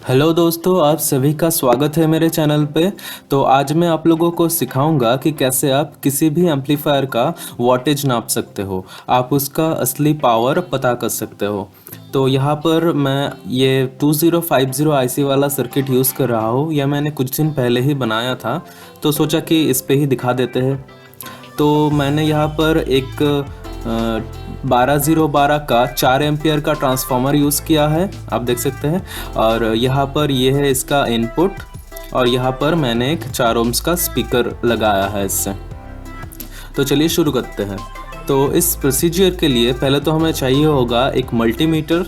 Hello दोस्तों, आप सभी का स्वागत है मेरे चैनल पे। तो आज मैं आप लोगों को सिखाऊंगा कि कैसे आप किसी भी एम्पलीफायर का वॉटेज नाप सकते हो, आप उसका असली पावर पता कर सकते हो। तो यहाँ पर मैं ये 2050 आईसी वाला सर्किट यूज़ कर रहा हूँ। यह मैंने कुछ दिन पहले ही बनाया था, तो सोचा कि इस पे ही दिखा देते हैं। तो मैंने यहाँ पर एक 12012 का 4 एम्पियर का ट्रांसफार्मर यूज़ किया है, आप देख सकते हैं। और यहाँ पर ये है इसका इनपुट, और यहाँ पर मैंने एक 4 ओम्स का स्पीकर लगाया है इससे। तो चलिए शुरू करते हैं। तो इस प्रोसीजर के लिए पहले तो हमें चाहिए होगा एक मल्टीमीटर,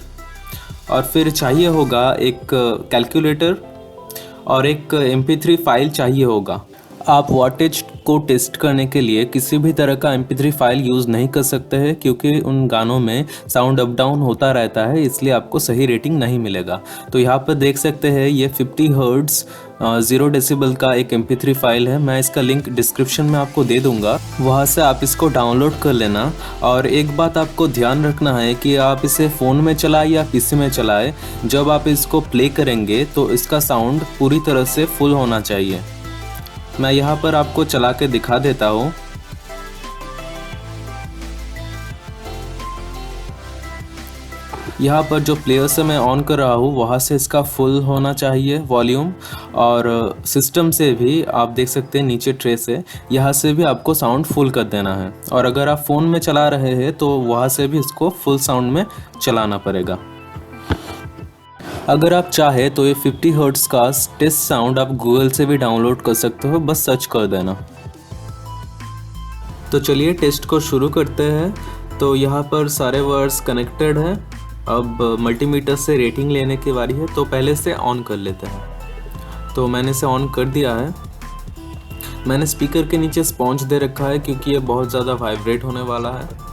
और फिर चाहिए होगा एक कैलकुलेटर, और एक MP3 फाइल चाहिए होगा। आप वॉटेज को टेस्ट करने के लिए किसी भी तरह का MP3 फाइल यूज़ नहीं कर सकते हैं, क्योंकि उन गानों में साउंड अप डाउन होता रहता है, इसलिए आपको सही रेटिंग नहीं मिलेगा। तो यहाँ पर देख सकते हैं ये 50 हर्ट्ज़ 0 डेसिबल का एक MP3 फाइल है। मैं इसका लिंक डिस्क्रिप्शन में आपको दे दूंगा, वहाँ से आप इसको डाउनलोड कर लेना। और एक बात आपको ध्यान रखना है कि आप इसे फ़ोन में चलाएं या PC में चलाएं, जब आप इसको प्ले करेंगे तो इसका साउंड पूरी तरह से फुल होना चाहिए। मैं यहाँ पर आपको चला के दिखा देता हूँ। यहाँ पर जो प्लेयर से मैं ऑन कर रहा हूँ वहाँ से इसका फुल होना चाहिए वॉल्यूम, और सिस्टम से भी आप देख सकते हैं नीचे ट्रे से, यहाँ से भी आपको साउंड फुल कर देना है। और अगर आप फ़ोन में चला रहे हैं तो वहाँ से भी इसको फुल साउंड में चलाना पड़ेगा। अगर आप चाहे तो ये 50 हर्ट्ज़ का टेस्ट साउंड आप गूगल से भी डाउनलोड कर सकते हो, बस सर्च कर देना। तो चलिए टेस्ट को शुरू करते हैं। तो यहाँ पर सारे वर्ड्स कनेक्टेड हैं। अब मल्टीमीटर से रेटिंग लेने की बारी है, तो पहले से ऑन कर लेते हैं। तो मैंने इसे ऑन कर दिया है। मैंने स्पीकर के नीचे स्पॉन्ज दे रखा है, क्योंकि ये बहुत ज़्यादा वाइब्रेट होने वाला है।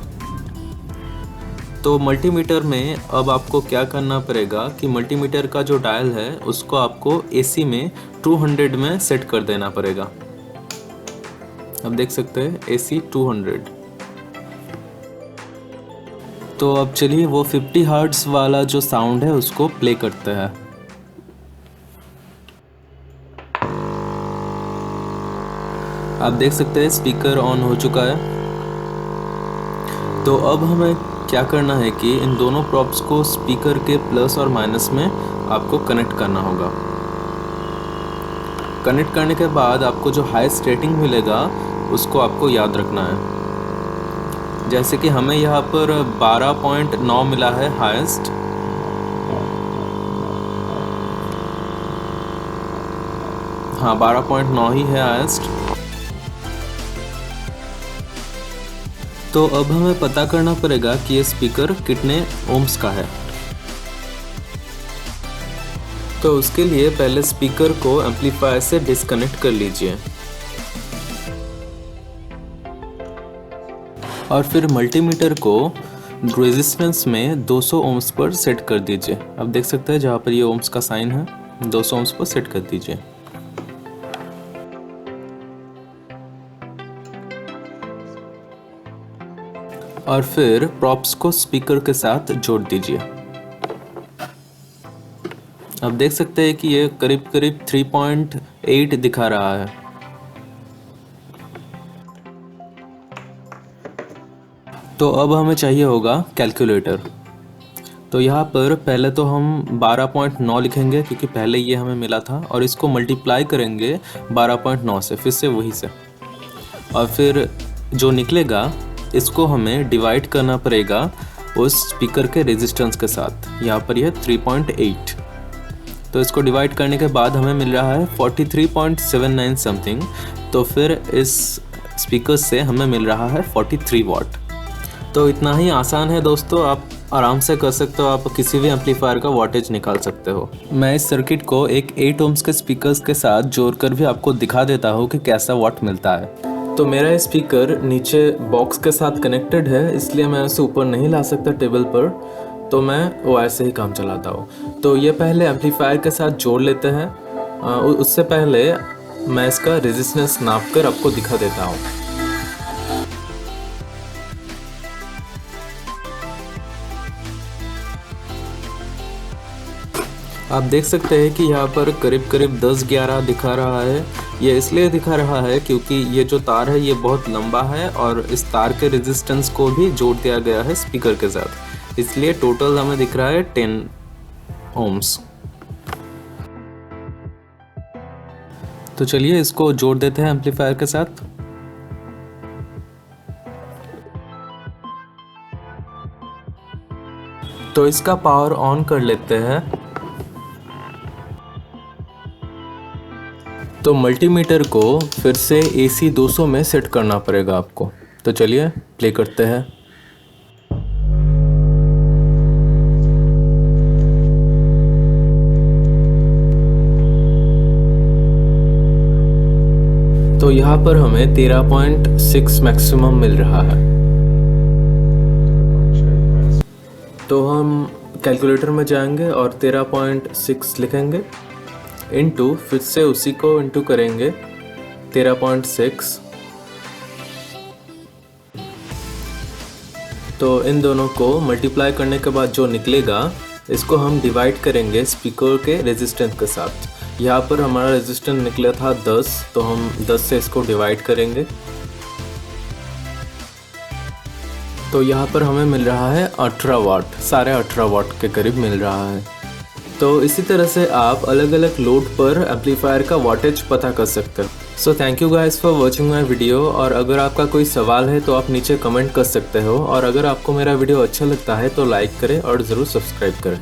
तो मल्टीमीटर में अब आपको क्या करना पड़ेगा कि मल्टीमीटर का जो डायल है उसको आपको AC में 200 में सेट कर देना पड़ेगा। अब देख सकते हैं AC 200। तो अब चलिए वो 50 हर्ट्ज़ वाला जो साउंड है उसको प्ले करते हैं। आप देख सकते हैं स्पीकर ऑन हो चुका है। तो अब हमें क्या करना है कि इन दोनों प्रॉप्स को स्पीकर के प्लस और माइनस में आपको कनेक्ट करना होगा। कनेक्ट करने के बाद आपको जो हाईएस्ट रेटिंग मिलेगा उसको आपको याद रखना है। जैसे कि हमें यहाँ पर 12.9 मिला है हाईएस्ट। हाँ, 12.9 ही है हाईएस्ट। तो अब हमें पता करना पड़ेगा कि ये स्पीकर कितने ओम्स का है। तो उसके लिए पहले स्पीकर को एम्पलीफायर से डिस्कनेक्ट कर लीजिए, और फिर मल्टीमीटर को रेजिस्टेंस में 200 ओम्स पर सेट कर दीजिए। अब देख सकते हैं जहाँ पर ये ओम्स का साइन है, 200 ओम्स पर सेट कर दीजिए। और फिर प्रॉप्स को स्पीकर के साथ जोड़ दीजिए। अब देख सकते हैं कि ये करीब करीब 3.8 दिखा रहा है। तो अब हमें चाहिए होगा कैलकुलेटर। तो यहाँ पर पहले तो हम 12.9 लिखेंगे, क्योंकि पहले ये हमें मिला था, और इसको मल्टीप्लाई करेंगे 12.9 से, फिर से वही से, और फिर जो निकलेगा इसको हमें डिवाइड करना पड़ेगा उस स्पीकर के रेजिस्टेंस के साथ। यहाँ पर यह 3.8। तो इसको डिवाइड करने के बाद हमें मिल रहा है 43.79 समथिंग। तो फिर इस स्पीकर से हमें मिल रहा है 43 वॉट। तो इतना ही आसान है दोस्तों, आप आराम से कर सकते हो। आप किसी भी एम्पलीफायर का वॉटेज निकाल सकते हो। मैं इस सर्किट को एक 8 ओम्स के स्पीकर्स के साथ जोड़कर भी आपको दिखा देता हूँ कि कैसा वॉट मिलता है। तो मेरा स्पीकर नीचे बॉक्स के साथ कनेक्टेड है, इसलिए मैं उसे ऊपर नहीं ला सकता टेबल पर, तो मैं वो ऐसे ही काम चलाता हूँ। तो ये पहले एम्पलीफायर के साथ जोड़ लेते हैं। उससे पहले मैं इसका रेजिस्टेंस नाप कर आपको दिखा देता हूँ। आप देख सकते हैं कि यहाँ पर करीब करीब 10-11 दिखा रहा है। ये इसलिए दिखा रहा है क्योंकि ये जो तार है ये बहुत लंबा है और इस तार के रेजिस्टेंस को भी जोड़ दिया गया है स्पीकर के साथ, इसलिए टोटल हमें दिख रहा है 10 ओम्स। तो चलिए इसको जोड़ देते हैं एम्पलीफायर के साथ। तो इसका पावर ऑन कर लेते हैं। तो मल्टीमीटर को फिर से AC 200 में सेट करना पड़ेगा आपको। तो चलिए प्ले करते हैं। तो यहाँ पर हमें 13.6 मैक्सिमम मिल रहा है। तो हम कैलकुलेटर में जाएंगे और 13.6 लिखेंगे, इनटू फिर से उसी को इनटू करेंगे 13.6। तो इन दोनों को मल्टीप्लाई करने के बाद जो निकलेगा इसको हम डिवाइड करेंगे स्पीकर के रेजिस्टेंस के साथ। यहाँ पर हमारा रेजिस्टेंस निकला था 10, तो हम 10 से इसको डिवाइड करेंगे। तो यहाँ पर हमें मिल रहा है 18 वाट, साढ़े 18 वाट के करीब मिल रहा है। तो इसी तरह से आप अलग अलग लोड पर एम्पलीफायर का वाटेज पता कर सकते हैं। So thank you guys for watching my video. और अगर आपका कोई सवाल है तो आप नीचे कमेंट कर सकते हो, और अगर आपको मेरा वीडियो अच्छा लगता है तो लाइक करें और ज़रूर सब्सक्राइब करें।